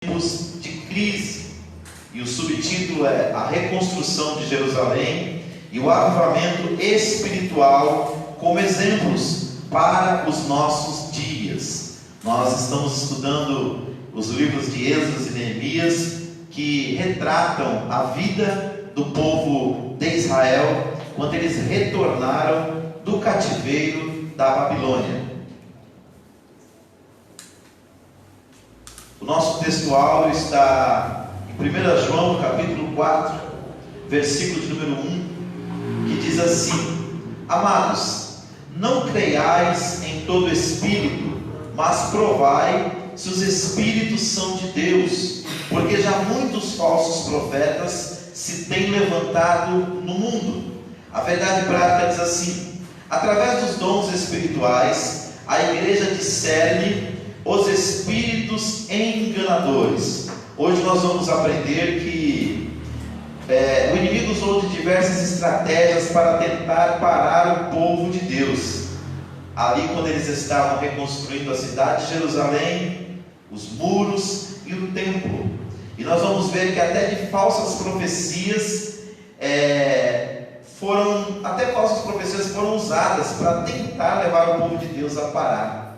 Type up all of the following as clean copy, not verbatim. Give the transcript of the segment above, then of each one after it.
Tempos de crise, e o subtítulo é A Reconstrução de Jerusalém e o Avivamento Espiritual como exemplos para os nossos dias. Nós estamos estudando os livros de Esdras e Neemias, que retratam a vida do povo de Israel quando eles retornaram do cativeiro da Babilônia. O nosso textual está em 1 João capítulo 4, versículo de número 1, que diz assim: Amados, não creiais em todo espírito, mas provai se os espíritos são de Deus, porque já muitos falsos profetas se têm levantado no mundo. A verdade prática diz assim: através dos dons espirituais, a igreja discerne os espíritos enganadores. Hoje nós vamos aprender que o inimigo usou de diversas estratégias para tentar parar o povo de Deus. Ali, quando eles estavam reconstruindo a cidade de Jerusalém, os muros e o templo. E nós vamos ver que até de falsas profecias foram usadas para tentar levar o povo de Deus a parar.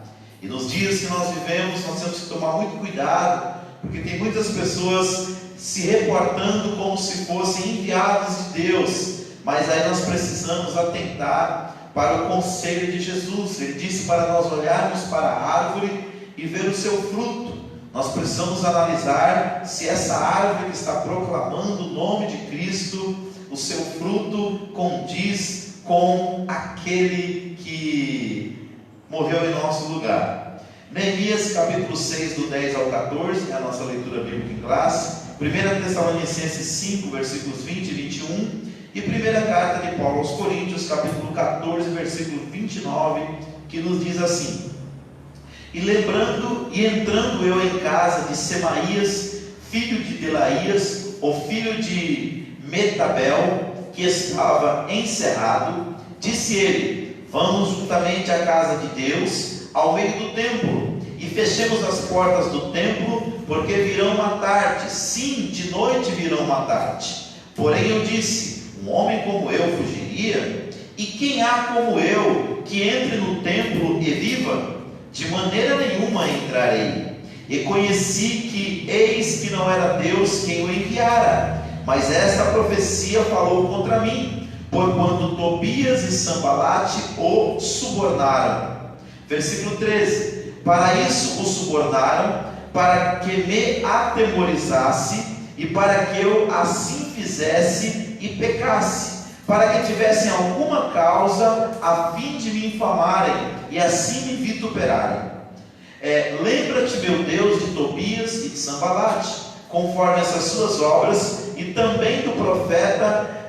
E nos dias que nós vivemos, nós temos que tomar muito cuidado, porque tem muitas pessoas se reportando como se fossem enviados de Deus, mas aí nós precisamos atentar para o conselho de Jesus. Ele disse para nós olharmos para a árvore e ver o seu fruto. Nós precisamos analisar se essa árvore que está proclamando o nome de Cristo, o seu fruto condiz com aquele que morreu em nosso lugar. Neemias capítulo 6, do 10 ao 14, é a nossa leitura bíblica em classe. 1 Tessalonicenses 5, versículos 20 e 21. E 1 carta de Paulo aos Coríntios, capítulo 14, versículo 29, que nos diz assim: E entrando eu em casa de Semaías, filho de Delaías, o filho de Metabel, que estava encerrado, disse ele: Vamos juntamente à casa de Deus, ao meio do templo, e fechemos as portas do templo, porque virão matar-te. Sim, de noite virão matar-te. Porém eu disse: um homem como eu fugiria? E quem há como eu que entre no templo e viva? De maneira nenhuma entrarei. E conheci que eis que não era Deus quem o enviara, mas esta profecia falou contra mim, porquanto Tobias e Sanbalate o subornaram. Versículo 13: Para isso o subornaram, para que me atemorizasse, e para que eu assim fizesse e pecasse, para que tivessem alguma causa a fim de me infamarem, e assim me vituperarem. Lembra-te, meu Deus, de Tobias e de Sanbalate, conforme essas suas obras, e também do profeta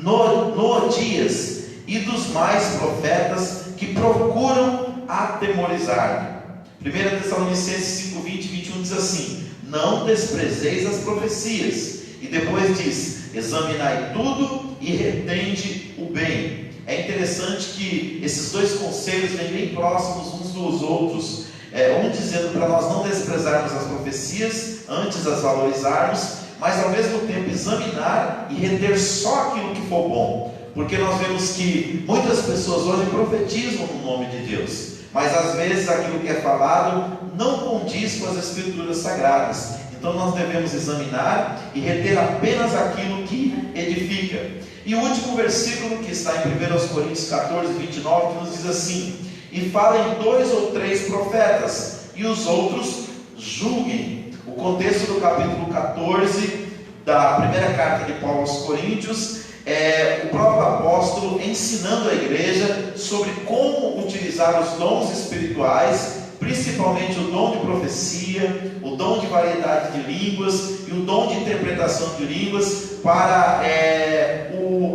Noodias e dos mais profetas que procuram atemorizar-me. 1 Tessalonicenses 5, 20 e 21 diz assim: Não desprezeis as profecias. E depois diz: Examinai tudo e retende o bem. É interessante que esses dois conselhos vêm bem próximos uns dos outros, um dizendo para nós não desprezarmos as profecias, antes as valorizarmos, mas ao mesmo tempo examinar e reter só aquilo que for bom, porque nós vemos que muitas pessoas hoje profetizam no nome de Deus, mas às vezes aquilo que é falado não condiz com as escrituras sagradas. Então nós devemos examinar e reter apenas aquilo que edifica. E o último versículo, que está em 1 Coríntios 14, 29, que nos diz assim: E falem 2 ou 3 profetas, e os outros julguem. O contexto do capítulo 14 da primeira carta de Paulo aos Coríntios é o próprio apóstolo ensinando a igreja sobre como utilizar os dons espirituais, principalmente o dom de profecia, o dom de variedade de línguas e o dom de interpretação de línguas para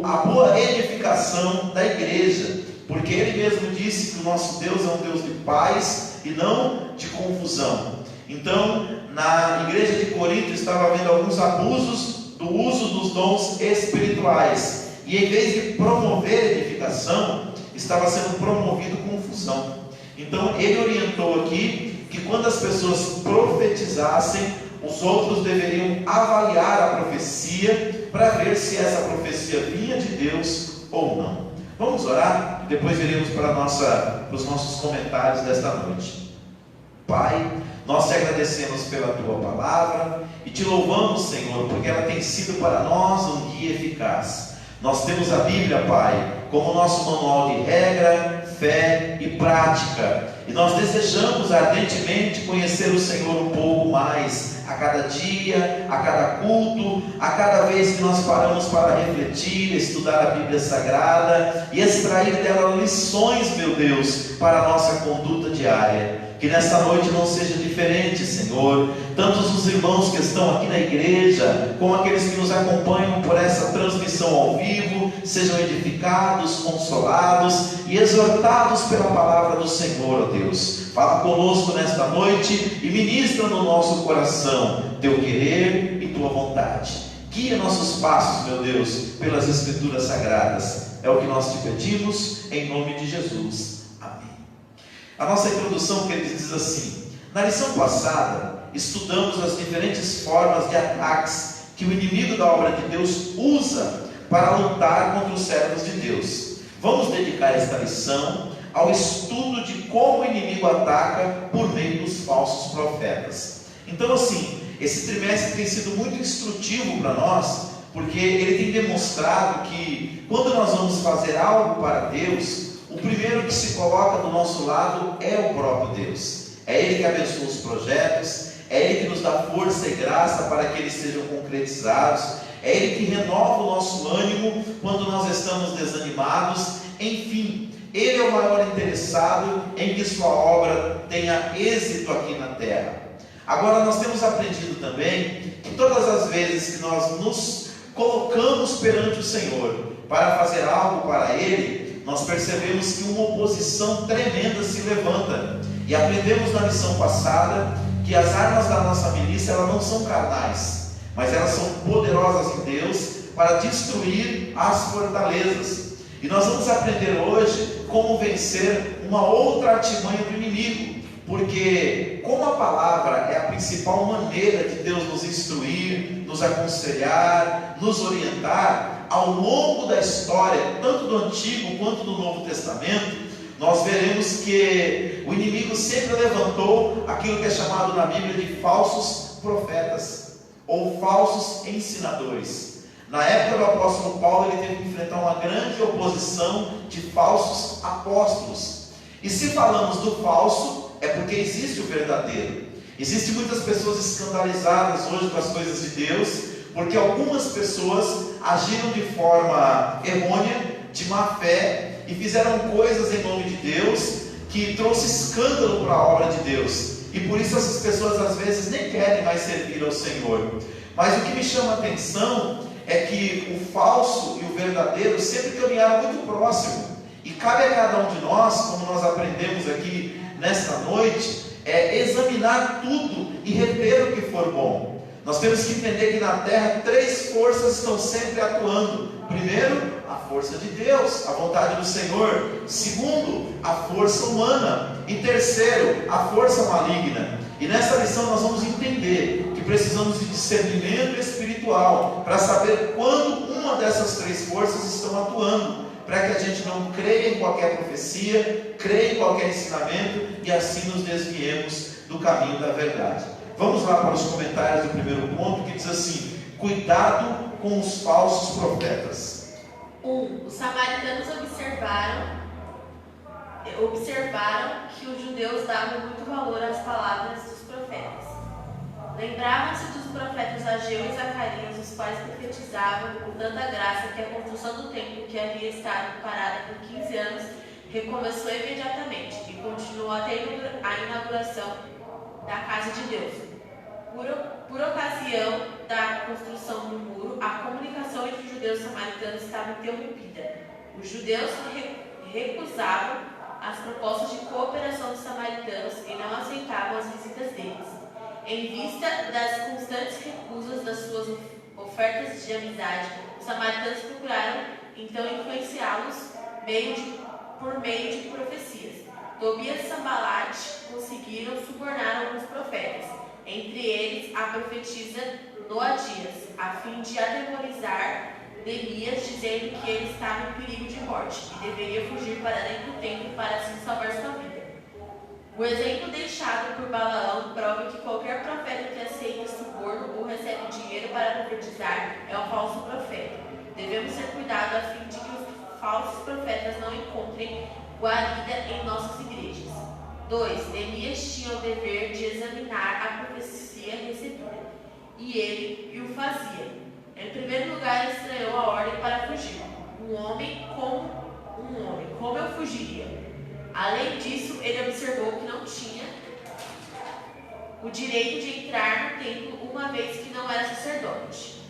a boa edificação da igreja, porque ele mesmo disse que o nosso Deus é um Deus de paz e não de confusão. Então, na igreja de Corinto estava havendo alguns abusos do uso dos dons espirituais, e em vez de promover edificação, estava sendo promovido confusão. Então ele orientou aqui que quando as pessoas profetizassem os outros deveriam avaliar a profecia para ver se essa profecia vinha de Deus ou não. Vamos orar e depois iremos para os nossos comentários desta noite. Pai, nós te agradecemos pela tua palavra e te louvamos, Senhor, porque ela tem sido para nós um guia eficaz. Nós temos a Bíblia, Pai, como nosso manual de regra, fé e prática, e nós desejamos ardentemente conhecer o Senhor um pouco mais, a cada dia, a cada culto, a cada vez que nós paramos para refletir, estudar a Bíblia Sagrada e extrair dela lições, meu Deus, para a nossa conduta diária. Que nesta noite não seja diferente, Senhor. Tantos os irmãos que estão aqui na igreja, como aqueles que nos acompanham por essa transmissão ao vivo, sejam edificados, consolados e exortados pela palavra do Senhor, ó Deus. Fala conosco nesta noite e ministra no nosso coração teu querer e tua vontade. Guia nossos passos, meu Deus, pelas Escrituras Sagradas. É o que nós te pedimos, em nome de Jesus. A nossa introdução, queridos, diz assim: na lição passada, estudamos as diferentes formas de ataques que o inimigo da obra de Deus usa para lutar contra os servos de Deus. Vamos dedicar esta lição ao estudo de como o inimigo ataca por meio dos falsos profetas. Então, assim, esse trimestre tem sido muito instrutivo para nós, porque ele tem demonstrado que quando nós vamos fazer algo para Deus, o primeiro que se coloca do nosso lado é o próprio Deus. É Ele que abençoa os projetos, é Ele que nos dá força e graça para que eles sejam concretizados, é Ele que renova o nosso ânimo quando nós estamos desanimados. Enfim, Ele é o maior interessado em que sua obra tenha êxito aqui na terra. Agora, nós temos aprendido também que todas as vezes que nós nos colocamos perante o Senhor para fazer algo para Ele, nós percebemos que uma oposição tremenda se levanta. E aprendemos na lição passada que as armas da nossa milícia, elas não são carnais, mas elas são poderosas em Deus para destruir as fortalezas. E nós vamos aprender hoje como vencer uma outra artimanha do inimigo, porque como a palavra é a principal maneira de Deus nos instruir, nos aconselhar, nos orientar, ao longo da história, tanto do Antigo quanto do Novo Testamento, nós veremos que o inimigo sempre levantou aquilo que é chamado na Bíblia de falsos profetas, ou falsos ensinadores. Na época do apóstolo Paulo, ele teve que enfrentar uma grande oposição de falsos apóstolos. E se falamos do falso, é porque existe o verdadeiro. Existem muitas pessoas escandalizadas hoje com as coisas de Deus, porque algumas pessoas agiram de forma errônea, de má fé, e fizeram coisas em nome de Deus que trouxe escândalo para a obra de Deus. E por isso essas pessoas às vezes nem querem mais servir ao Senhor. Mas o que me chama a atenção é que o falso e o verdadeiro sempre caminharam muito próximo. E cabe a cada um de nós, como nós aprendemos aqui nesta noite, examinar tudo e reter o que for bom. Nós temos que entender que na terra 3 forças estão sempre atuando. Primeiro, a força de Deus, a vontade do Senhor. Segundo, a força humana. E terceiro, a força maligna. E nessa lição nós vamos entender que precisamos de discernimento espiritual para saber quando uma dessas 3 forças estão atuando, para que a gente não creia em qualquer profecia, creia em qualquer ensinamento e assim nos desviemos do caminho da verdade. Vamos lá para os comentários do primeiro ponto, que diz assim: cuidado com os falsos profetas. 1. Os samaritanos observaram que os judeus davam muito valor às palavras dos profetas. Lembravam-se dos profetas Ageu e Zacarias, os quais profetizavam com tanta graça que a construção do templo, que havia estado parada por 15 anos, recomeçou imediatamente e continuou até a inauguração da casa de Deus. Por ocasião da construção do muro, a comunicação entre os judeus e samaritanos estava interrompida. Os judeus recusavam as propostas de cooperação dos samaritanos e não aceitavam as visitas deles. Em vista das constantes recusas das suas ofertas de amizade, os samaritanos procuraram então influenciá-los por meio de profecias. Tobias e Sambalat conseguiram subornar alguns profetas. Entre eles, a profetisa Noadias, a fim de atemorizar Neemias, dizendo que ele estava em perigo de morte e deveria fugir para dentro do templo para assim salvar sua vida. O exemplo deixado por Balaão prova que qualquer profeta que aceita suborno ou recebe dinheiro para profetizar é um falso profeta. Devemos ter cuidado a fim de que os falsos profetas não encontrem guarida em nossas igrejas. 2. Neemias tinha o dever de examinar a profecia recebida, e ele o fazia. Em primeiro lugar, ele estranhou a ordem para fugir. Um homem, como eu fugiria? Além disso, ele observou que não tinha o direito de entrar no templo uma vez que não era sacerdote.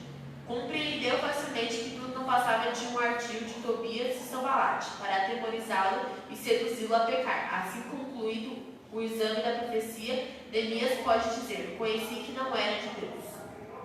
Compreendeu facilmente que tudo não passava de um ardil de Tobias e Sanbalate para atemorizá-lo e seduzi-lo a pecar. Assim concluído o exame da profecia, Neemias pode dizer: conheci que não era de Deus.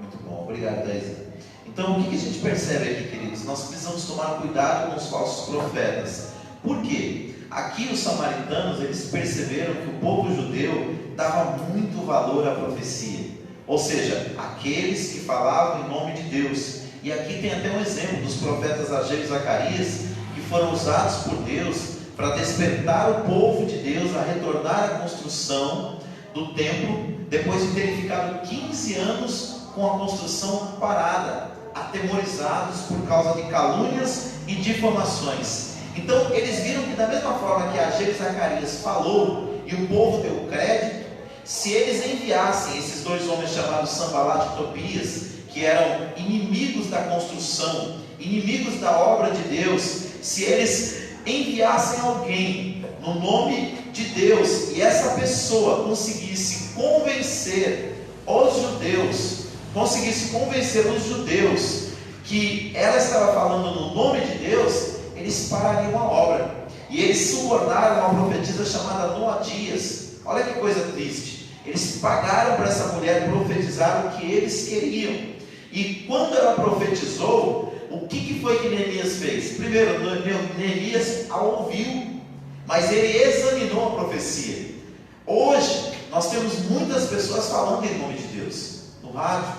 Muito bom, obrigado, Daísa. Então, o que a gente percebe aqui, queridos? Nós precisamos tomar cuidado com os falsos profetas. Por quê? Aqui os samaritanos, eles perceberam que o povo judeu dava muito valor à profecia. Ou seja, aqueles que falavam em nome de Deus. E aqui tem até um exemplo dos profetas Ageu e Zacarias, que foram usados por Deus para despertar o povo de Deus a retornar à construção do templo, depois de terem ficado 15 anos com a construção parada, atemorizados por causa de calúnias e difamações. Então eles viram que da mesma forma que Ageu e Zacarias falou e o povo deu crédito, se eles enviassem esses dois homens chamados Sanbalate e Tobias, que eram inimigos da construção, inimigos da obra de Deus, se eles enviassem alguém no nome de Deus e essa pessoa conseguisse convencer os judeus que ela estava falando no nome de Deus, eles parariam a obra. E eles subornaram uma profetisa chamada Noadias. Olha que coisa triste. Eles pagaram para essa mulher profetizar o que eles queriam. E quando ela profetizou, o que foi que Neemias fez? Primeiro, Neemias a ouviu, mas ele examinou a profecia. Hoje, nós temos muitas pessoas falando em nome de Deus, no rádio,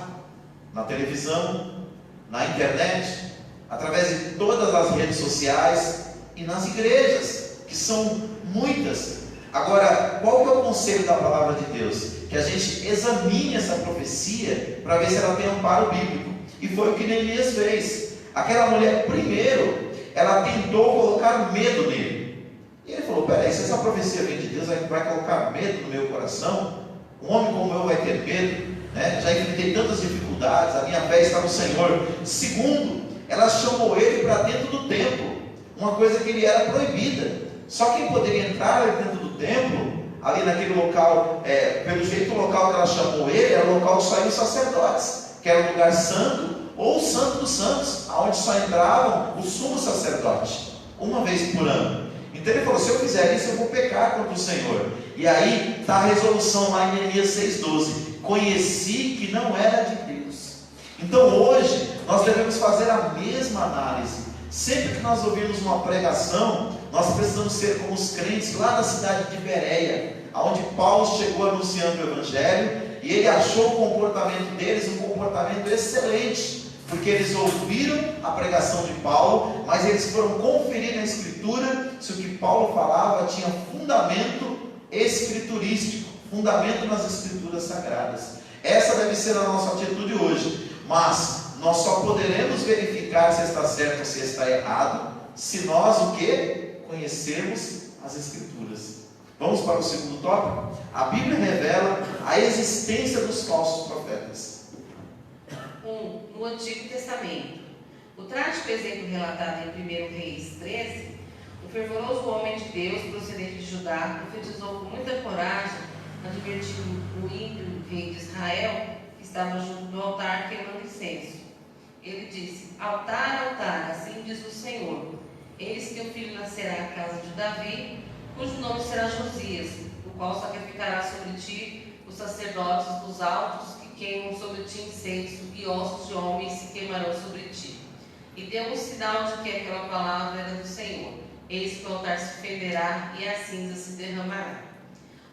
na televisão, na internet, através de todas as redes sociais e nas igrejas, que são muitas. Agora, qual que é o conselho da palavra de Deus? Que a gente examine essa profecia para ver se ela tem amparo bíblico. E foi o que Neemias fez. Aquela mulher, primeiro, ela tentou colocar medo nele. E ele falou: peraí, se essa profecia vem de Deus, vai colocar medo no meu coração? Um homem como eu vai ter medo? Já enfrentei tantas dificuldades, a minha fé está no Senhor. Segundo, ela chamou ele para dentro do templo, uma coisa que ele era proibida. Só quem poderia entrar dentro do templo, ali naquele local, pelo jeito o local que ela chamou ele, era o local que só iam os sacerdotes, que era o lugar santo, ou o santo dos santos, aonde só entravam o sumo sacerdote, uma vez por ano. Então ele falou: se eu fizer isso, eu vou pecar contra o Senhor. E aí está a resolução lá em Neemias 6,12: conheci que não era de Deus. Então hoje nós devemos fazer a mesma análise. Sempre que nós ouvirmos uma pregação, nós precisamos ser como os crentes lá na cidade de Bereia, onde Paulo chegou anunciando o Evangelho, e ele achou o comportamento deles um comportamento excelente, porque eles ouviram a pregação de Paulo, mas eles foram conferir na Escritura se o que Paulo falava tinha fundamento escriturístico, fundamento nas Escrituras Sagradas. Essa deve ser a nossa atitude hoje. Mas nós só poderemos verificar se está certo ou se está errado se nós o que? Conhecermos as Escrituras. Vamos para o segundo tópico? A Bíblia revela a existência dos falsos profetas. No Antigo Testamento, o trágico exemplo relatado em 1 Reis 13, o fervoroso homem de Deus procedente de Judá profetizou com muita coragem, advertindo o ímpio rei de Israel, que estava junto do altar queimando incenso. Ele disse: altar, altar, assim diz o Senhor, eis que um filho nascerá à casa de Davi, cujo nome será Josias, o qual sacrificará sobre ti os sacerdotes dos altos que queimam sobre ti incenso, e ossos de homens se queimarão sobre ti. E deu um sinal de que aquela palavra era do Senhor. Eis que o altar se fenderá e a cinza se derramará.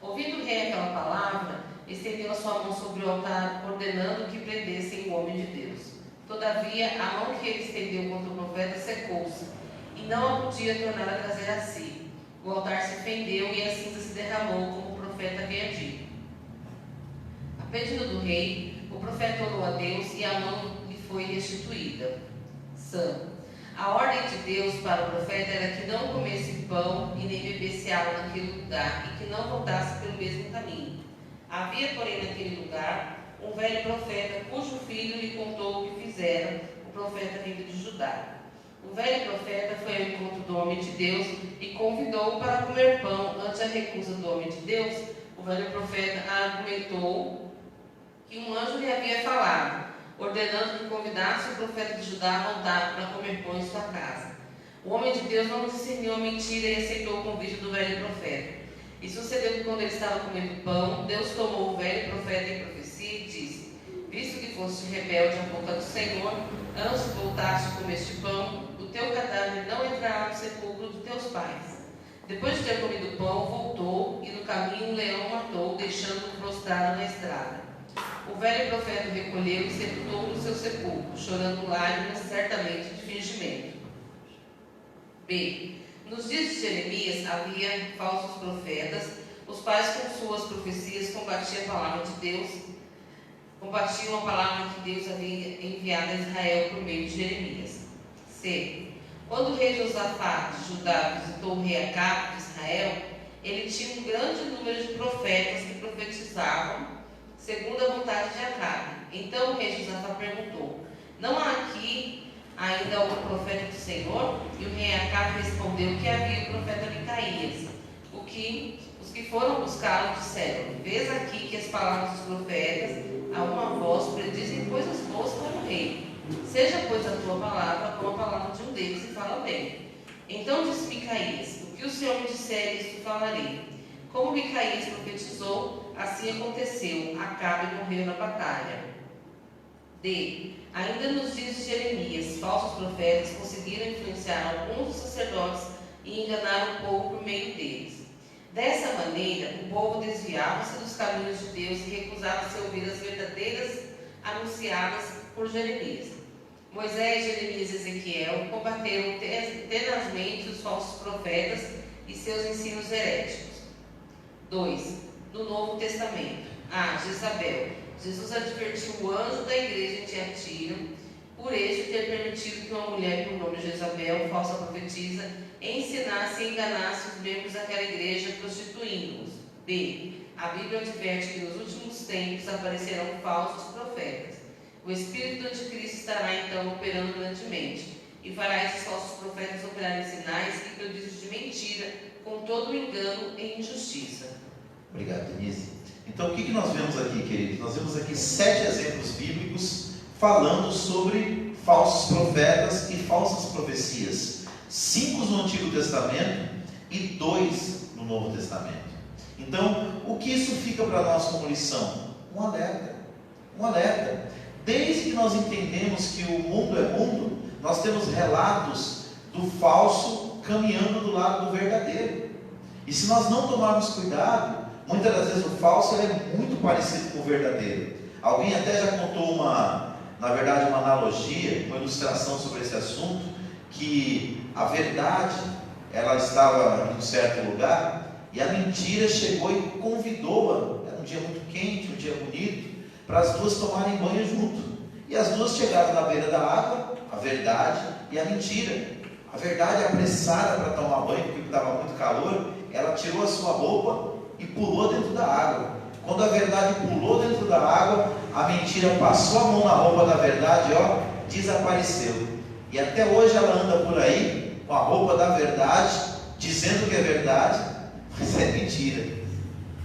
Ouvindo o rei aquela palavra, estendeu a sua mão sobre o altar, ordenando que prendessem o homem de Deus. Todavia, a mão que ele estendeu contra o profeta secou-se, e não a podia tornar a trazer a si. O altar se fendeu e a cinza se derramou, como o profeta havia dito. A pedido do rei, o profeta orou a Deus e a mão lhe foi restituída. A ordem de Deus para o profeta era que não comesse pão e nem bebesse água naquele lugar e que não voltasse pelo mesmo caminho. Havia, porém, naquele lugar um velho profeta cujo filho lhe contou o que fizera o profeta vindo de Judá. O velho profeta foi ao encontro do homem de Deus e convidou-o para comer pão. Ante a recusa do homem de Deus, o velho profeta argumentou que um anjo lhe havia falado, ordenando que convidasse o profeta de Judá a voltar para comer pão em sua casa. O homem de Deus não discerniu a mentira e aceitou o convite do velho profeta. E sucedeu que quando ele estava comendo pão, Deus tomou o velho profeta em profecia e disse: visto que foste rebelde à boca do Senhor, antes voltaste com este pão, o teu cadáver não entrará no sepulcro de teus pais. Depois de ter comido pão, voltou, e no caminho um leão matou, deixando-o prostrado na estrada. O velho profeta recolheu e sepultou no seu sepulcro, chorando lágrimas, certamente de fingimento. B. Nos dias de Jeremias havia falsos profetas, os quais com suas profecias combatiam a palavra de Deus, combatiam a palavra que Deus havia enviado a Israel por meio de Jeremias. C. Quando o rei Josafá de Judá visitou o rei Acabe de Israel, ele tinha um grande número de profetas que profetizavam segundo a vontade de Acabe. Então o rei Josafá perguntou: não há aqui ainda algum profeta do Senhor? E o rei Acabe respondeu que havia o profeta Micaías. Os que foram buscá-lo disseram: vês aqui que as palavras dos profetas a uma voz predizem coisas boas para o rei. Seja, pois, a tua palavra como a palavra de um deles e fala bem. Então disse Micaías: o que o Senhor me disser, isso falarei. Como Micaías profetizou, assim aconteceu. Acabe morreu na batalha. D. Ainda nos dias de Jeremias, falsos profetas conseguiram influenciar alguns dos sacerdotes e enganar o povo por meio deles. Dessa maneira, o povo desviava-se dos caminhos de Deus e recusava-se a ouvir as verdadeiras anunciadas por Jeremias. Moisés, Jeremias e Ezequiel combateram tenazmente os falsos profetas e seus ensinos heréticos. 2. No Novo Testamento. Jezabel. Jesus advertiu o anjo da igreja em Tiatira por este ter permitido que uma mulher com o nome Jezabel, falsa profetisa, ensinasse e enganasse os membros daquela igreja, prostituindo-os. B. A Bíblia adverte que nos últimos tempos aparecerão falsos profetas. O espírito do anticristo estará então operando grandemente e fará esses falsos profetas operarem sinais e prodígios de mentira, com todo o engano e injustiça. Obrigado, Denise. Então, o que nós vemos aqui, queridos? Nós vemos aqui 7 exemplos bíblicos falando sobre falsos profetas e falsas profecias. 5 no Antigo Testamento e 2 no Novo Testamento. Então, o que isso fica para nós como lição? Um alerta. Um alerta. Desde que nós entendemos que o mundo é mundo, nós temos relatos do falso caminhando do lado do verdadeiro. E se nós não tomarmos cuidado, muitas das vezes o falso é muito parecido com o verdadeiro. Alguém até já contou uma analogia, uma ilustração sobre esse assunto, que a verdade, ela estava em um certo lugar, e a mentira chegou e convidou-a. Era um dia muito quente, um dia bonito, para as duas tomarem banho junto. E as duas chegaram na beira da água, a verdade e a mentira. A verdade, apressada para tomar banho, porque estava muito calor, ela tirou a sua roupa e pulou dentro da água. Quando a verdade pulou dentro da água, a mentira passou a mão na roupa da verdade, desapareceu. E até hoje ela anda por aí com a roupa da verdade, dizendo que é verdade, mas é mentira.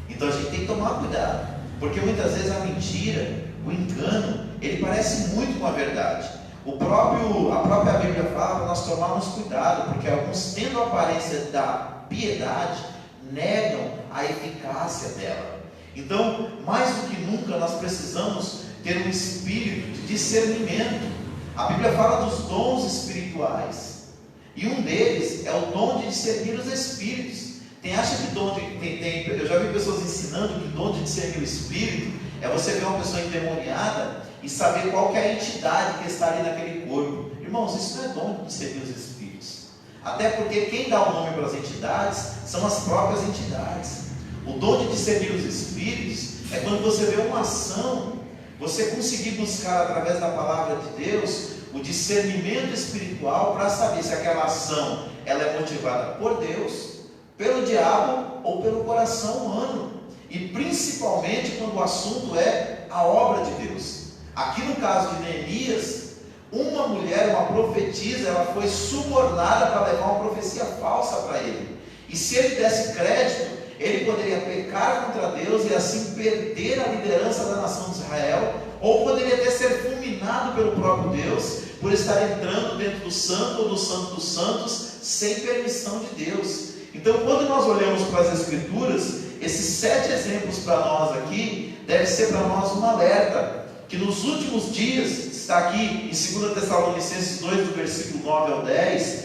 Então a gente tem que tomar cuidado, porque muitas vezes a mentira, o engano, ele parece muito com a verdade. A própria Bíblia fala para nós tomarmos cuidado, porque alguns, tendo a aparência da piedade, negam a eficácia dela. Então, mais do que nunca, nós precisamos ter um espírito de discernimento. A Bíblia fala dos dons espirituais, e um deles é o dom de discernir os espíritos. Acha que dom eu já vi pessoas ensinando que dom de discernir o espírito é você ver uma pessoa endemoniada e saber qual que é a entidade que está ali naquele corpo. Irmãos, isso não é dom de discernir os espíritos. Até porque quem dá o nome para as entidades são as próprias entidades. O dom de discernir os espíritos é quando você vê uma ação, você conseguir buscar através da palavra de Deus o discernimento espiritual para saber se aquela ação ela é motivada por Deus, pelo diabo ou pelo coração humano. E principalmente quando o assunto é a obra de Deus. Aqui no caso de Neemias, uma mulher, uma profetisa, ela foi subornada para levar uma profecia falsa para ele. E se ele desse crédito, ele poderia pecar contra Deus e assim perder a liderança da nação de Israel, ou poderia até ser fulminado pelo próprio Deus, por estar entrando dentro do santo ou do santo dos santos, sem permissão de Deus. Então, quando nós olhamos para as Escrituras, esses 7 exemplos para nós aqui, deve ser para nós um alerta, que nos últimos dias, está aqui em 2 Tessalonicenses 2, do versículo 9 ao 10,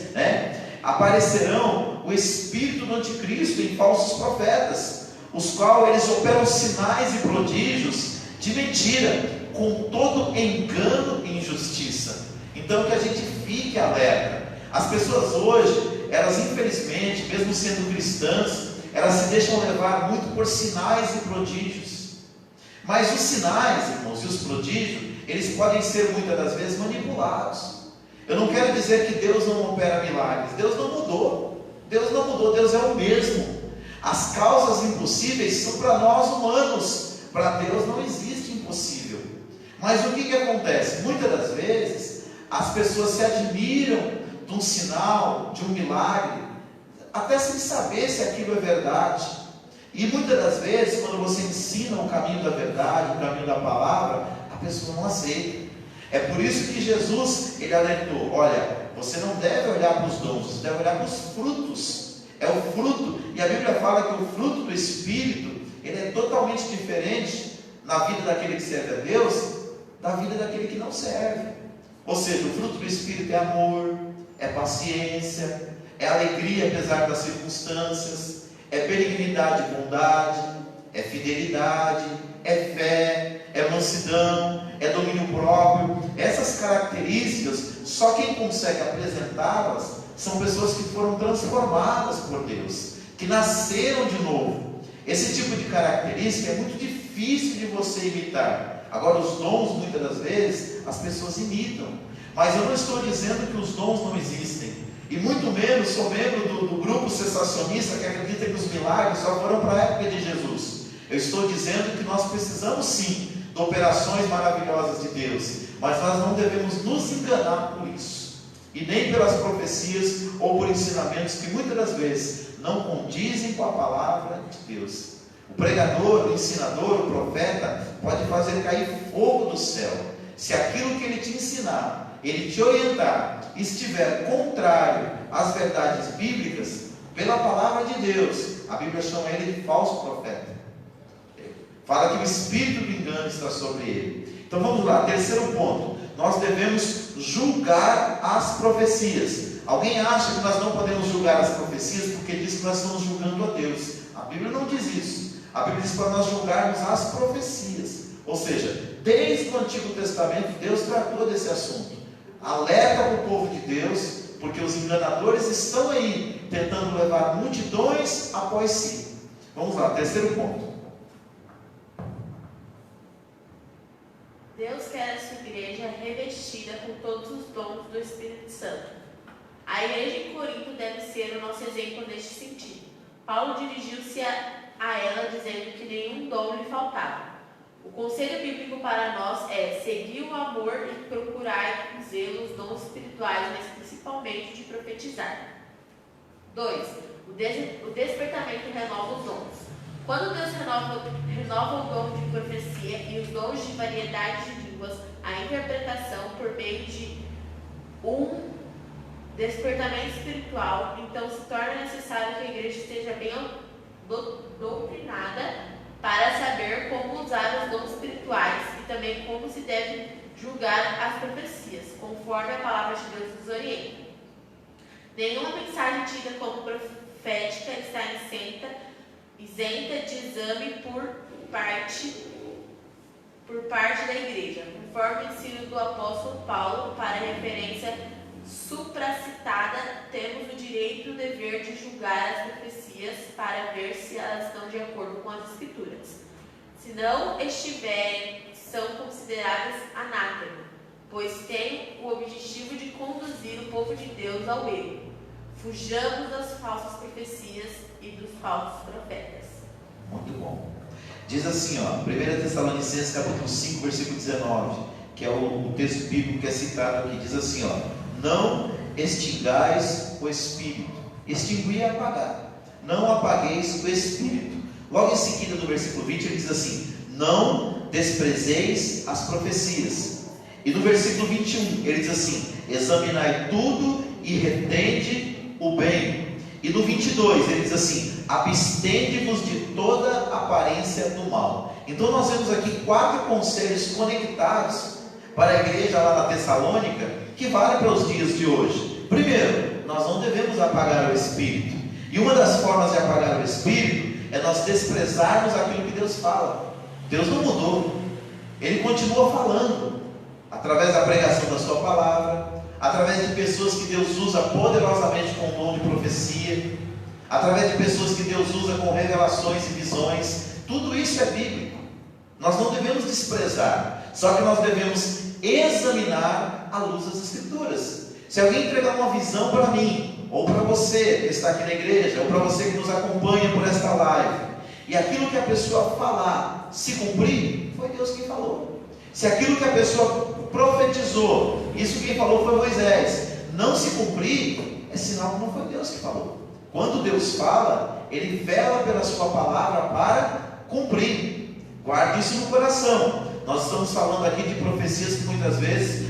aparecerão o espírito do anticristo em falsos profetas, os quais eles operam sinais e prodígios de mentira, com todo engano e injustiça. Então que a gente fique alerta. As pessoas hoje, elas infelizmente, mesmo sendo cristãs, elas se deixam levar muito por sinais e prodígios. Mas os sinais, irmãos, e os prodígios, eles podem ser muitas das vezes manipulados. Eu não quero dizer que Deus não opera milagres. Deus não mudou. Deus não mudou, Deus é o mesmo. As causas impossíveis são para nós humanos. Para Deus não existe impossível. Mas o que acontece? Muitas das vezes, as pessoas se admiram de um sinal, de um milagre, até sem saber se aquilo é verdade. E muitas das vezes, quando você ensina o caminho da verdade, o caminho da palavra, a pessoa não aceita. É por isso que Jesus, ele alertou: olha, você não deve olhar para os dons, você deve olhar para os frutos. É o fruto, e a Bíblia fala que o fruto do Espírito, ele é totalmente diferente na vida daquele que serve a Deus, da vida daquele que não serve. Ou seja, o fruto do Espírito é amor, é paciência, é alegria apesar das circunstâncias, é benignidade e bondade, é fidelidade, é fé, é mansidão, é domínio próprio. Essas características, só quem consegue apresentá-las são pessoas que foram transformadas por Deus, que nasceram de novo. Esse tipo de característica é muito difícil de você imitar. Agora, os dons, muitas das vezes, as pessoas imitam. Mas eu não estou dizendo que os dons não existem. E muito menos sou membro do grupo cessacionista que acredita que os milagres só foram para a época de Jesus. Eu estou dizendo que nós precisamos sim de operações maravilhosas de Deus, mas nós não devemos nos enganar por isso, e nem pelas profecias ou por ensinamentos que muitas das vezes não condizem com a palavra de Deus. O pregador, o ensinador, o profeta pode fazer cair fogo do céu, se aquilo que ele te ensinar, ele te orientar, estiver contrário às verdades bíblicas, pela palavra de Deus. A Bíblia chama ele de falso profeta. Fala que o espírito do engano está sobre ele. Então vamos lá, terceiro ponto. Nós devemos julgar as profecias. Alguém acha que nós não podemos julgar as profecias porque diz que nós estamos julgando a Deus? A Bíblia não diz isso. A Bíblia diz para nós julgarmos as profecias. Ou seja, desde o Antigo Testamento Deus tratou desse assunto. Alerta para o povo de Deus, porque os enganadores estão aí, tentando levar multidões após si. Vamos lá, terceiro ponto. Deus quer a sua igreja revestida com todos os dons do Espírito Santo. A igreja em Corinto deve ser o nosso exemplo neste sentido. Paulo dirigiu-se a ela dizendo que nenhum dom lhe faltava. O conselho bíblico para nós é seguir o amor e procurar com zelo os dons espirituais, mas principalmente de profetizar. 2. O despertamento renova os dons. Quando Deus renova o dom de profecia e os dons de variedade de línguas, a interpretação por meio de um despertamento espiritual, então se torna necessário que a igreja esteja bem doutrinada para saber como usar os dons espirituais e também como se deve julgar as profecias, conforme a palavra de Deus nos orienta. Nenhuma mensagem tida como profética está isenta de exame por parte da igreja, conforme o ensino do apóstolo Paulo. Para a referência supracitada, temos o direito e o dever de julgar as profecias para ver se elas estão de acordo com as Escrituras. Se não estiverem, são consideradas anátema, pois têm o objetivo de conduzir o povo de Deus ao erro. Fujamos das falsas profecias e dos falsos profetas. Muito bom. Diz assim, 1 Tessalonicenses capítulo 5, versículo 19, que é o texto bíblico que é citado aqui. Diz assim, não extingais o Espírito. Extinguir é apagar. Não apagueis o Espírito. Logo em seguida, no versículo 20, ele diz assim, não desprezeis as profecias. E no versículo 21, ele diz assim, examinai tudo e retende o bem. E no 22, ele diz assim, abstende-vos de toda aparência do mal. Então nós vemos aqui 4 conselhos conectados para a igreja lá na Tessalônica, que vale para os dias de hoje. Primeiro, nós não devemos apagar o Espírito. E uma das formas de apagar o Espírito é nós desprezarmos aquilo que Deus fala. Deus não mudou. Ele continua falando, através da pregação da sua palavra, através de pessoas que Deus usa poderosamente com o dom de profecia, através de pessoas que Deus usa com revelações e visões. Tudo isso é bíblico. Nós não devemos desprezar, só que nós devemos examinar à luz das Escrituras. Se alguém entregar uma visão para mim, ou para você que está aqui na igreja, ou para você que nos acompanha por esta live, e aquilo que a pessoa falar se cumprir, foi Deus quem falou. Se aquilo que a pessoa profetizou, isso quem falou foi Moisés, não se cumprir, é sinal que não foi Deus que falou. Quando Deus fala, Ele vela pela sua palavra para cumprir. Guarde isso no coração. Nós estamos falando aqui de profecias que muitas vezes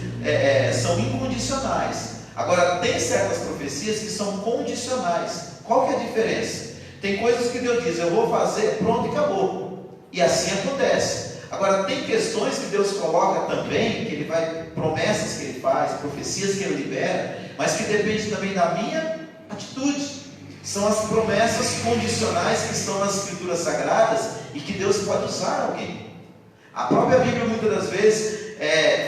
são incondicionais. Agora, tem certas profecias que são condicionais. Qual que é a diferença? Tem coisas que Deus diz, eu vou fazer, pronto e acabou. E assim acontece. Agora, tem questões que Deus coloca também, que Ele vai, promessas que Ele faz, profecias que Ele libera, mas que depende também da minha atitude. São as promessas condicionais que estão nas Escrituras Sagradas e que Deus pode usar alguém. A própria Bíblia muitas das vezes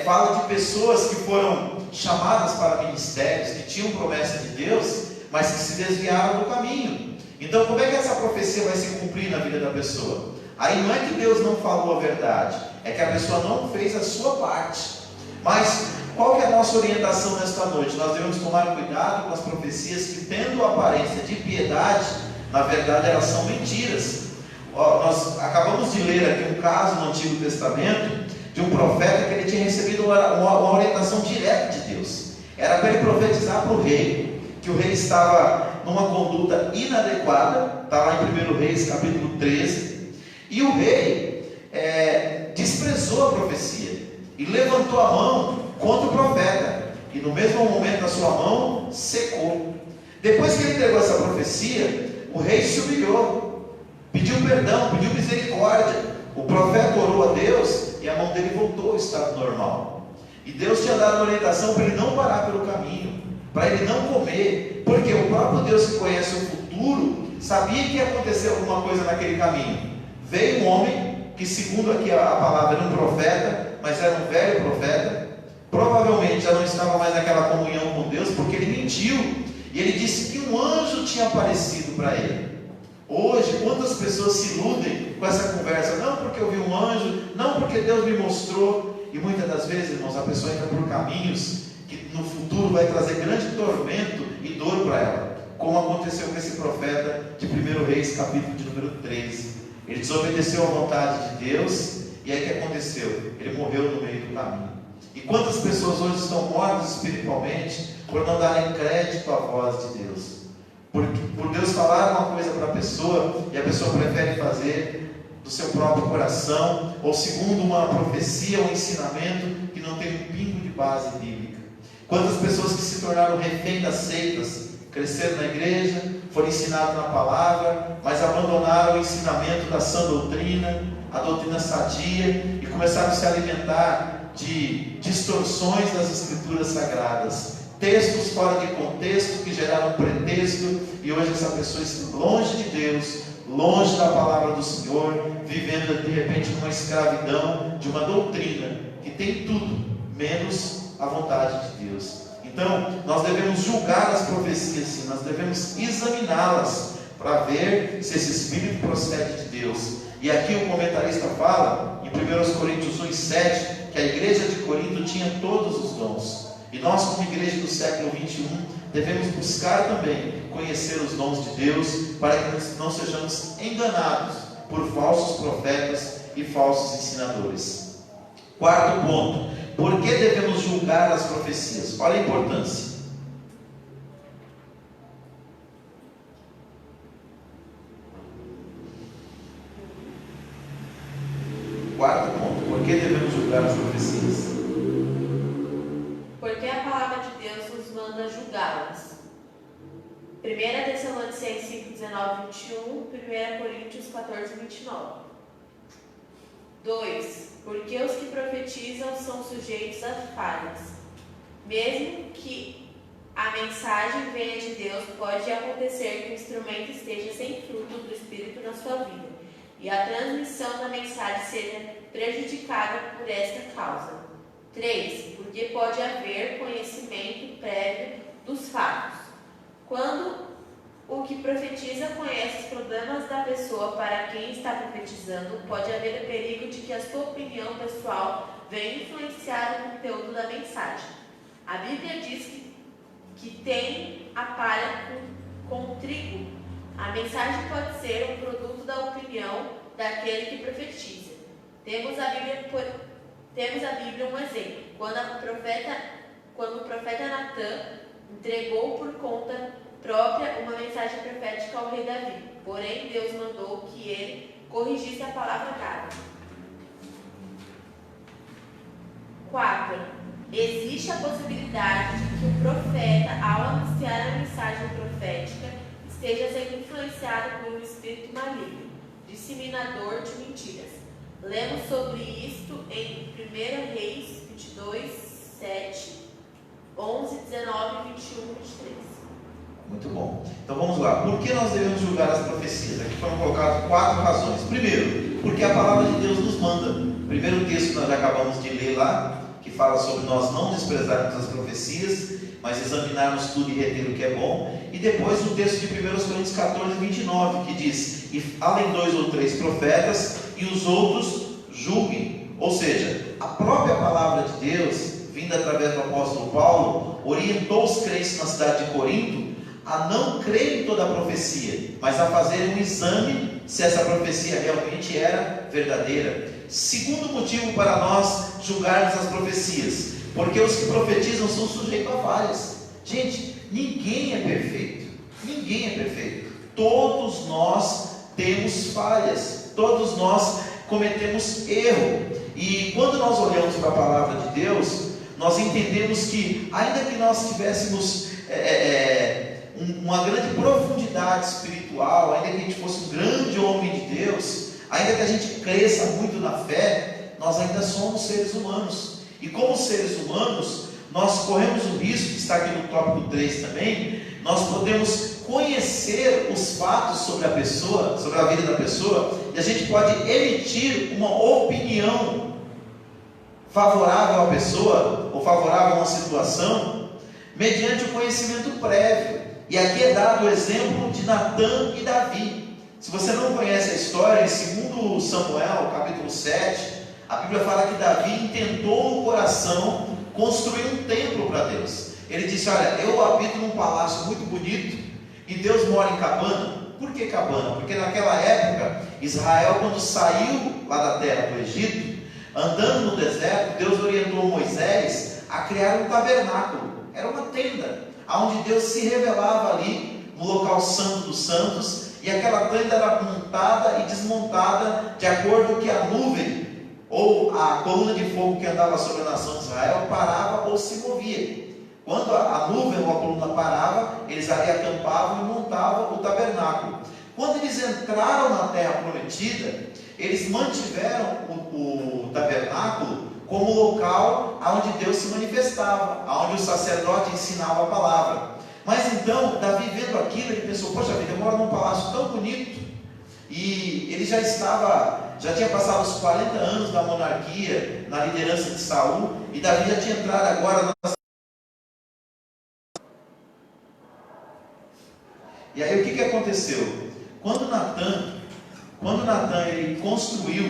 fala de pessoas que foram chamadas para ministérios, que tinham promessa de Deus, mas que se desviaram do caminho. Então, como é que essa profecia vai se cumprir na vida da pessoa? Aí não é que Deus não falou a verdade, é que a pessoa não fez a sua parte. Mas qual que é a nossa orientação nesta noite? Nós devemos tomar cuidado com as profecias que, tendo aparência de piedade, na verdade elas são mentiras. Nós acabamos de ler aqui um caso no Antigo Testamento de um profeta que ele tinha recebido uma orientação direta de Deus. Era para ele profetizar para o rei, que o rei estava numa conduta inadequada. Está lá em 1 Reis capítulo 13. E o rei desprezou a profecia e levantou a mão contra o profeta, e no mesmo momento a sua mão secou. Depois que ele entregou essa profecia, o rei se humilhou, pediu perdão, pediu misericórdia. O profeta orou a Deus e a mão dele voltou ao estado normal. E Deus tinha dado uma orientação para ele não parar pelo caminho, para ele não comer, porque o próprio Deus que conhece o futuro sabia que ia acontecer alguma coisa naquele caminho. Veio um homem que, segundo aqui a palavra, era um profeta, mas era um velho profeta, provavelmente já não estava mais naquela comunhão com Deus, porque ele mentiu, e ele disse que um anjo tinha aparecido para ele. Hoje, quantas pessoas se iludem com essa conversa? Não porque eu vi um anjo, não porque Deus me mostrou. E muitas das vezes, irmãos, a pessoa entra por caminhos que no futuro vai trazer grande tormento e dor para ela, como aconteceu com esse profeta de 1 Reis, capítulo de número 13. Ele desobedeceu à vontade de Deus, e aí o que aconteceu? Ele morreu no meio do caminho. E quantas pessoas hoje estão mortas espiritualmente por não darem crédito à voz de Deus? Por Deus falar uma coisa para a pessoa, e a pessoa prefere fazer do seu próprio coração, ou segundo uma profecia ou um ensinamento que não tem um pingo de base bíblica. Quantas pessoas que se tornaram refém das seitas, cresceram na igreja, foram ensinados na palavra, mas abandonaram o ensinamento da sã doutrina, a doutrina sadia, e começaram a se alimentar de distorções das Escrituras Sagradas. textos fora de contexto que geraram pretexto, e hoje essa pessoa está longe de Deus, longe da palavra do Senhor, vivendo de repente numa escravidão de uma doutrina que tem tudo menos a vontade de Deus. Então nós devemos julgar as profecias, sim, nós devemos examiná-las para ver se esse espírito procede de Deus. E aqui o comentarista fala em 1 Coríntios 1:7 que a igreja de Corinto tinha todos os dons, e nós, como igreja do século 21, devemos buscar também conhecer os dons de Deus, para que nós não sejamos enganados por falsos profetas e falsos ensinadores. Quarto ponto: por que devemos julgar as profecias? Olha a importância. Quarto ponto: por que devemos julgar as profecias? Porque a palavra de Deus nos manda julgá-las. 1 Tessalonicenses 5:19, 21, 1 Coríntios 14:29. 2. Porque os que profetizam são sujeitos a falhas. Mesmo que a mensagem venha de Deus, pode acontecer que o instrumento esteja sem fruto do Espírito na sua vida, e a transmissão da mensagem seja prejudicada por esta causa. 3. Porque pode haver conhecimento prévio dos fatos. Quando o que profetiza conhece os problemas da pessoa para quem está profetizando, pode haver o perigo de que a sua opinião pessoal venha influenciar o conteúdo da mensagem. A Bíblia diz que tem a palha com trigo. A mensagem pode ser um produto da opinião daquele que profetiza. Temos a Bíblia um exemplo. Quando o profeta Natã entregou por conta própria uma mensagem profética ao rei Davi. Porém, Deus mandou que ele corrigisse a palavra dada. 4. Existe a possibilidade de que o profeta, ao anunciar a mensagem profética, esteja sendo influenciado por um espírito maligno, disseminador de mentiras. Lemos sobre isto em 1 Reis 22, 7, 11, 19, 21 e 23. Muito bom. Então vamos lá. Por que nós devemos julgar as profecias? Aqui foram colocadas 4 razões. Primeiro, porque a palavra de Deus nos manda. O primeiro texto que nós já acabamos de ler lá, que fala sobre nós não desprezarmos as profecias, mas examinarmos tudo e reter o que é bom. E depois o texto de 1 Coríntios 14, 29, que diz: e além 2 ou 3 profetas, e os outros julguem. Ou seja, a própria palavra de Deus, vinda através do apóstolo Paulo, orientou os crentes na cidade de Corinto a não crer em toda a profecia, mas a fazer um exame se essa profecia realmente era verdadeira. Segundo motivo para nós julgarmos as profecias: porque os que profetizam são sujeitos a falhas. Gente, ninguém é perfeito. Ninguém é perfeito. Todos nós temos falhas. Todos nós cometemos erro. E quando nós olhamos para a palavra de Deus, nós entendemos que, ainda que nós tivéssemos uma grande profundidade espiritual, ainda que a gente fosse um grande homem de Deus, ainda que a gente cresça muito na fé, nós ainda somos seres humanos. E como seres humanos, nós corremos o risco, que está aqui no tópico 3 também, nós podemos conhecer os fatos sobre a pessoa, sobre a vida da pessoa, e a gente pode emitir uma opinião favorável à pessoa, ou favorável a uma situação, mediante o conhecimento prévio. E aqui é dado o exemplo de Natã e Davi. Se você não conhece a história, em 2 Samuel, capítulo 7, a Bíblia fala que Davi intentou no coração construir um templo para Deus. Ele disse: olha, eu habito num palácio muito bonito, e Deus mora em cabana. Por que cabana? Porque naquela época, Israel, quando saiu lá da terra do Egito, andando no deserto, Deus orientou Moisés a criar um tabernáculo. Era uma tenda, onde Deus se revelava ali, no local santo dos santos, e aquela tenda era montada e desmontada de acordo com que a nuvem, ou a coluna de fogo que andava sobre a nação de Israel, parava ou se movia. Quando a nuvem ou a coluna parava, eles ali acampavam e montavam o tabernáculo. Quando eles entraram na terra prometida, eles mantiveram o tabernáculo como local onde Deus se manifestava, onde o sacerdote ensinava a palavra. Mas então, Davi vendo aquilo, ele pensou: poxa vida, eu moro num palácio tão bonito, e ele já tinha passado os 40 anos da monarquia, na liderança de Saul, e Davi já tinha entrado agora na... E aí o que aconteceu? Quando Natan ele construiu,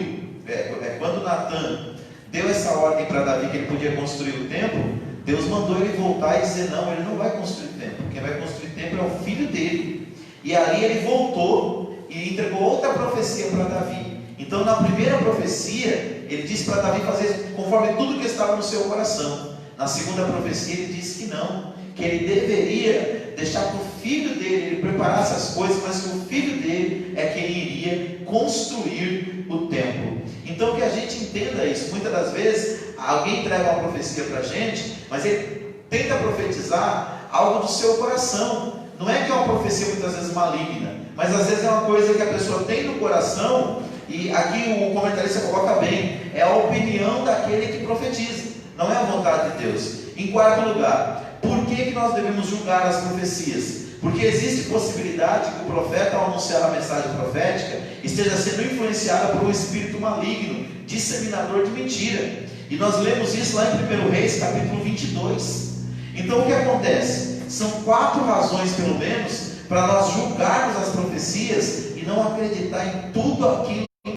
quando Natan deu essa ordem para Davi que ele podia construir o templo, Deus mandou ele voltar e dizer: não, ele não vai construir o templo, quem vai construir o templo é o filho dele. E ali ele voltou e entregou outra profecia para Davi. Então, na primeira profecia, ele disse para Davi fazer conforme tudo que estava no seu coração. Na segunda profecia, ele disse que não, que ele deveria deixar para o filho dele, ele preparasse as coisas, mas que o filho dele é quem iria construir o templo. Então, que a gente entenda isso. Muitas das vezes, alguém entrega uma profecia para a gente, mas ele tenta profetizar algo do seu coração. Não é que é uma profecia muitas vezes maligna, mas às vezes é uma coisa que a pessoa tem no coração, e aqui o comentarista coloca bem, é a opinião daquele que profetiza, não é a vontade de Deus. Em quarto lugar, por que nós devemos julgar as profecias? Porque existe possibilidade que o profeta, ao anunciar a mensagem profética, esteja sendo influenciado por um espírito maligno, disseminador de mentira. E nós lemos isso lá em 1 Reis, capítulo 22. Então o que acontece? São 4 razões, pelo menos, para nós julgarmos as profecias e não acreditar em tudo aquilo que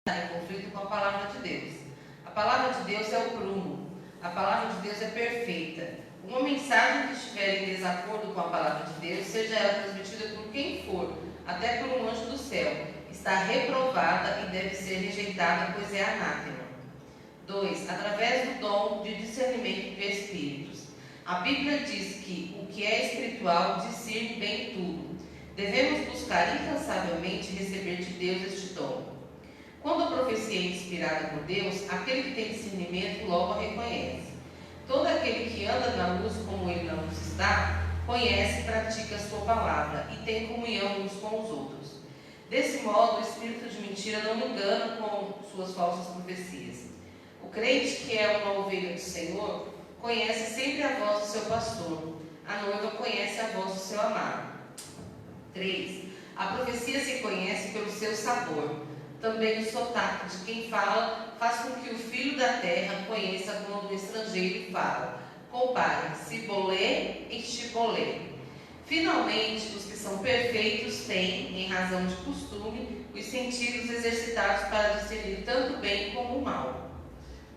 está em conflito com a palavra de Deus. A palavra de Deus é o prumo. A palavra de Deus é perfeita. Uma mensagem que estiver em desacordo com a palavra de Deus, seja ela transmitida por quem for, até por um anjo do céu, está reprovada e deve ser rejeitada, pois é anátema. 2. Através do dom de discernimento de espíritos. A Bíblia diz que o que é espiritual discerne bem tudo. Devemos buscar incansavelmente receber de Deus este dom. Quando a profecia é inspirada por Deus, aquele que tem discernimento logo a reconhece. Todo aquele que anda na luz como ele na luz está, conhece e pratica a sua palavra e tem comunhão uns com os outros. Desse modo, o espírito de mentira não engana com suas falsas profecias. O crente que é uma ovelha do Senhor conhece sempre a voz do seu pastor. A noiva conhece a voz do seu amado. 3. A profecia se conhece pelo seu sabor. Também o sotaque de quem fala faz com que o filho da terra conheça quando o estrangeiro fala. Compare cibolé e chibolé. Finalmente, os que são perfeitos têm, em razão de costume, os sentidos exercitados para discernir tanto o bem como o mal.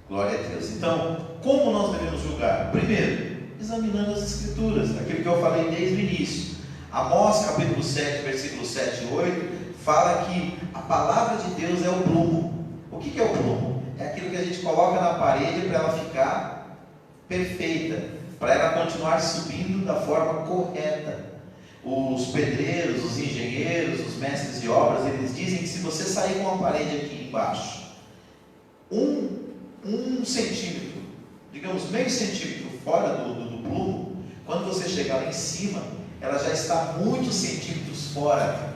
Glória a Deus. Então, como nós devemos julgar? Primeiro, examinando as Escrituras, aquilo que eu falei desde o início. Amós, capítulo 7, versículos 7 e 8, fala que a palavra de Deus é o plumo. O que é o plumo? É aquilo que a gente coloca na parede para ela ficar perfeita, para ela continuar subindo da forma correta. Os pedreiros, os engenheiros, os mestres de obras, eles dizem que se você sair com a parede aqui embaixo, um centímetro, digamos meio centímetro fora do plumo, quando você chegar lá em cima, ela já está muitos centímetros fora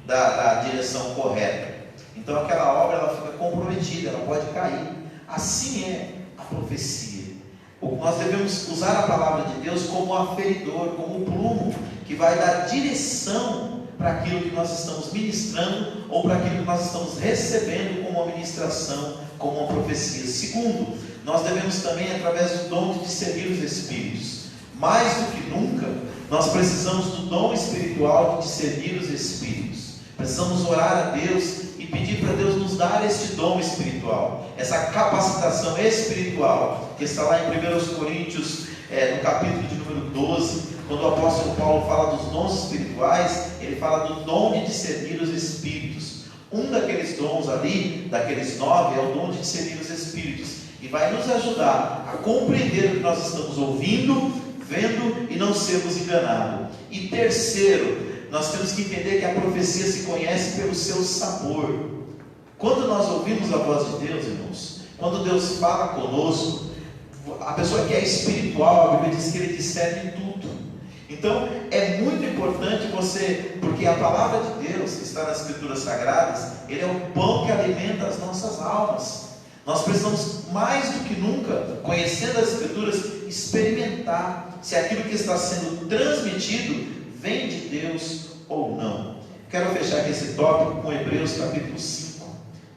da direção correta. Então aquela obra ela fica comprometida, ela pode cair. Assim é a profecia. Nós devemos usar a palavra de Deus como aferidor, como plumo, que vai dar direção para aquilo que nós estamos ministrando, ou para aquilo que nós estamos recebendo como uma ministração, como uma profecia. Segundo, nós devemos também, através do dom de discernir os espíritos. Mais do que nunca, nós precisamos do dom espiritual de discernir os espíritos. Precisamos orar a Deus e pedir para Deus nos dar este dom espiritual, essa capacitação espiritual, que está lá em 1 Coríntios, no capítulo de número 12, quando o apóstolo Paulo fala dos dons espirituais, ele fala do dom de discernir os espíritos. Um daqueles dons ali, daqueles 9, é o dom de discernir os espíritos, e vai nos ajudar a compreender o que nós estamos ouvindo, vendo e não sermos enganados. E terceiro, nós temos que entender que a profecia se conhece pelo seu sabor. Quando nós ouvimos a voz de Deus, irmãos, quando Deus fala conosco, a pessoa que é espiritual, a Bíblia diz que ele discerne tudo. Então é muito importante você, porque a palavra de Deus que está nas Escrituras Sagradas, ele é o pão que alimenta as nossas almas. Nós precisamos mais do que nunca, conhecendo as Escrituras, experimentar se aquilo que está sendo transmitido vem de Deus ou não. Quero fechar aqui esse tópico com Hebreus capítulo 5,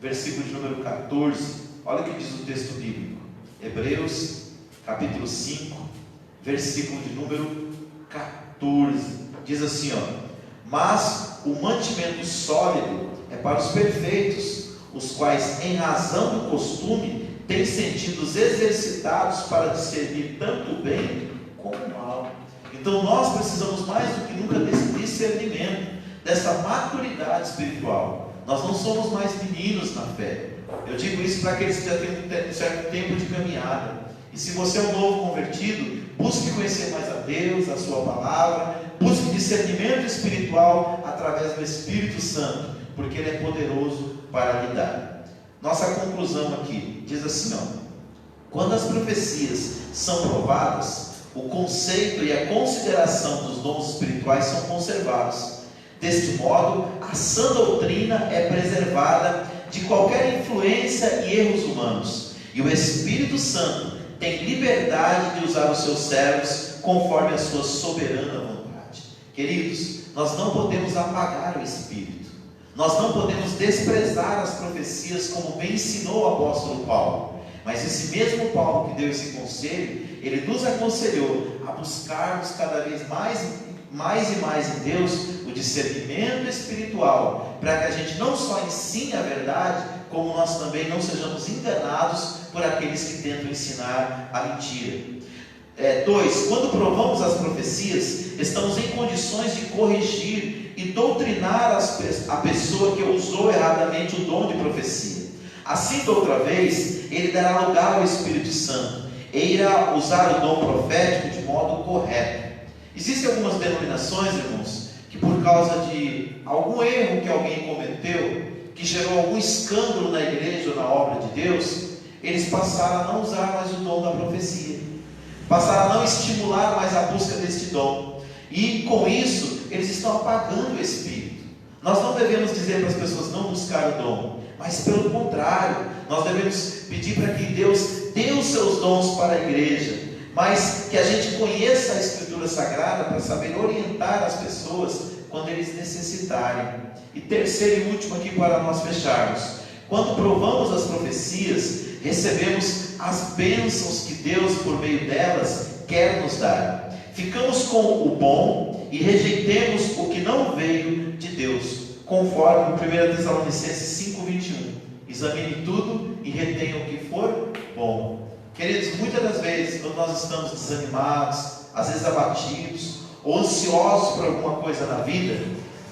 versículo de número 14. Olha o que diz o texto bíblico. Hebreus capítulo 5, versículo de número 14. Diz assim, mas o mantimento sólido é para os perfeitos, os quais, em razão do costume, têm sentidos exercitados para discernir tanto o bem como o mal. Então nós precisamos mais do que nunca desse discernimento, dessa maturidade espiritual. Nós não somos mais meninos na fé. Eu digo isso para aqueles que já têm um certo tempo de caminhada. E se você é um novo convertido, busque conhecer mais a Deus, a sua palavra, busque discernimento espiritual através do Espírito Santo, porque Ele é poderoso para lhe dar. Nossa conclusão aqui diz assim, quando as profecias são provadas, o conceito e a consideração dos dons espirituais são conservados. Deste modo, a sã doutrina é preservada de qualquer influência e erros humanos, e o Espírito Santo tem liberdade de usar os seus servos conforme a sua soberana vontade. Queridos, nós não podemos apagar o Espírito, nós não podemos desprezar as profecias, como bem ensinou o apóstolo Paulo. Mas esse mesmo Paulo que deu esse conselho, ele nos aconselhou a buscarmos cada vez mais e mais em Deus o discernimento espiritual, para que a gente não só ensine a verdade, como nós também não sejamos enganados por aqueles que tentam ensinar a mentira. 2. Quando provamos as profecias, estamos em condições de corrigir e doutrinar a pessoa que usou erradamente o dom de profecia. Assim, da outra vez, ele dará lugar ao Espírito Santo e irá usar o dom profético de modo correto. Existem algumas denominações, irmãos, que por causa de algum erro que alguém cometeu, que gerou algum escândalo na igreja ou na obra de Deus, eles passaram a não usar mais o dom da profecia, passaram a não estimular mais a busca deste dom, e com isso eles estão apagando o Espírito. Nós não devemos dizer para as pessoas não buscar o dom, mas pelo contrário, nós devemos pedir para que Deus dê os seus dons para a igreja, mas que a gente conheça a Escritura Sagrada para saber orientar as pessoas quando eles necessitarem. E terceiro e último aqui para nós fecharmos: quando provamos as profecias, recebemos as bênçãos que Deus, por meio delas, quer nos dar. Ficamos com o bom e rejeitemos o que não veio de Deus, conforme 1 Tessalonicenses 5:21. Examine tudo e retenha o que for bom. Queridos, muitas das vezes, quando nós estamos desanimados, às vezes abatidos, ou ansiosos por alguma coisa na vida,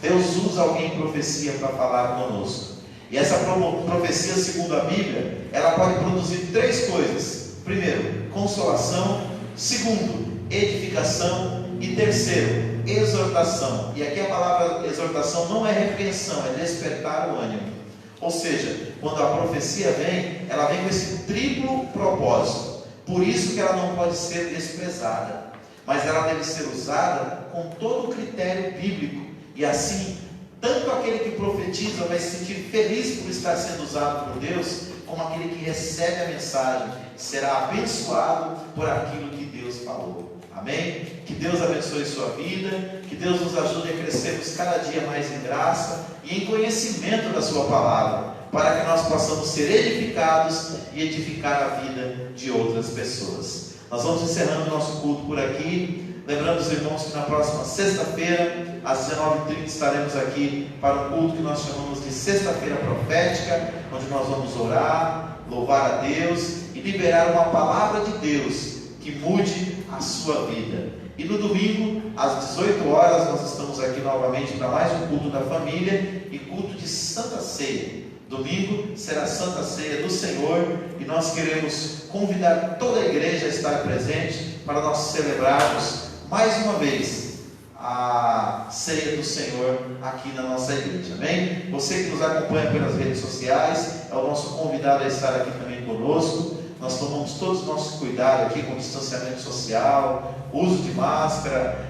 Deus usa alguém em profecia para falar conosco. E essa profecia, segundo a Bíblia, ela pode produzir três coisas: primeiro, consolação; segundo, edificação; e terceiro, exortação. E aqui a palavra exortação não é repreensão, é despertar o ânimo. Ou seja, quando a profecia vem, ela vem com esse triplo propósito. Por isso que ela não pode ser desprezada, mas ela deve ser usada com todo o critério bíblico. E assim, tanto aquele que profetiza vai se sentir feliz por estar sendo usado por Deus, como aquele que recebe a mensagem será abençoado por aquilo que Deus falou. Amém? Que Deus abençoe sua vida, que Deus nos ajude a crescermos cada dia mais em graça e em conhecimento da sua palavra, para que nós possamos ser edificados e edificar a vida de outras pessoas. Nós vamos encerrando o nosso culto por aqui, lembrando os irmãos que na próxima sexta-feira, às 19h30, estaremos aqui para um culto que nós chamamos de Sexta-feira Profética, onde nós vamos orar, louvar a Deus e liberar uma palavra de Deus que mude a sua vida. E no domingo, às 18 horas, nós estamos aqui novamente para mais um culto da família e culto de Santa Ceia. Domingo será Santa Ceia do Senhor e nós queremos convidar toda a igreja a estar presente para nós celebrarmos mais uma vez a Ceia do Senhor aqui na nossa igreja. Amém? Você que nos acompanha pelas redes sociais é o nosso convidado a estar aqui também conosco. Nós tomamos todos os nossos cuidados aqui com distanciamento social, uso de máscara,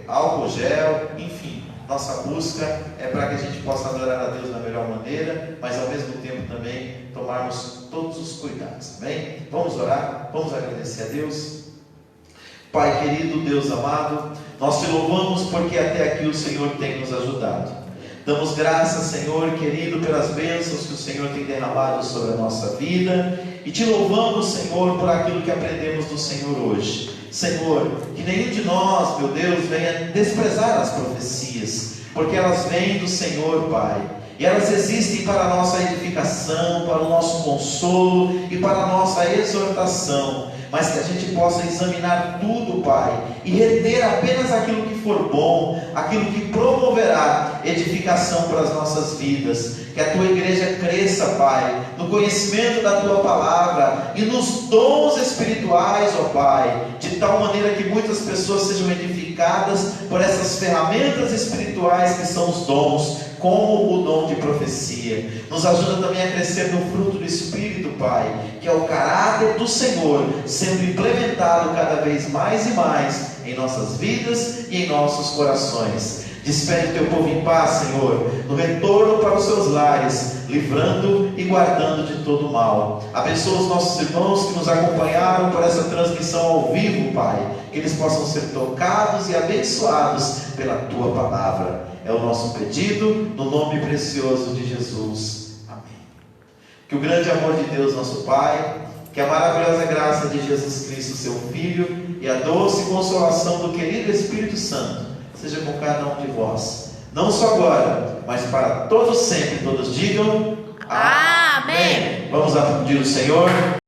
álcool gel, enfim. Nossa busca é para que a gente possa adorar a Deus da melhor maneira, mas ao mesmo tempo também tomarmos todos os cuidados, amém? Vamos orar, vamos agradecer a Deus. Pai querido, Deus amado, nós te louvamos porque até aqui o Senhor tem nos ajudado. Damos graças, Senhor querido, pelas bênçãos que o Senhor tem derramado sobre a nossa vida, e te louvamos, Senhor, por aquilo que aprendemos do Senhor hoje. Senhor, que nenhum de nós, meu Deus, venha desprezar as profecias, porque elas vêm do Senhor, Pai, e elas existem para a nossa edificação, para o nosso consolo e para a nossa exortação, mas que a gente possa examinar tudo, Pai, e reter apenas aquilo que for bom, aquilo que promoverá edificação para as nossas vidas. Que a tua igreja cresça, Pai, no conhecimento da tua palavra e nos dons espirituais, ó Pai, de tal maneira que muitas pessoas sejam edificadas por essas ferramentas espirituais que são os dons, como o dom de profecia. Nos ajuda também a crescer no fruto do Espírito, Pai, que é o caráter do Senhor, sendo implementado cada vez mais e mais em nossas vidas e em nossos corações. Despede o teu povo em paz, Senhor, no retorno para os seus lares, livrando e guardando de todo mal. Abençoa os nossos irmãos que nos acompanharam por essa transmissão ao vivo, Pai, que eles possam ser tocados e abençoados pela tua palavra. É o nosso pedido, no nome precioso de Jesus. Amém. Que o grande amor de Deus, nosso Pai, que a maravilhosa graça de Jesus Cristo, seu Filho, e a doce consolação do querido Espírito Santo seja com cada um de vós, não só agora, mas para todos sempre. Todos digam amém. Vamos aplaudir o Senhor.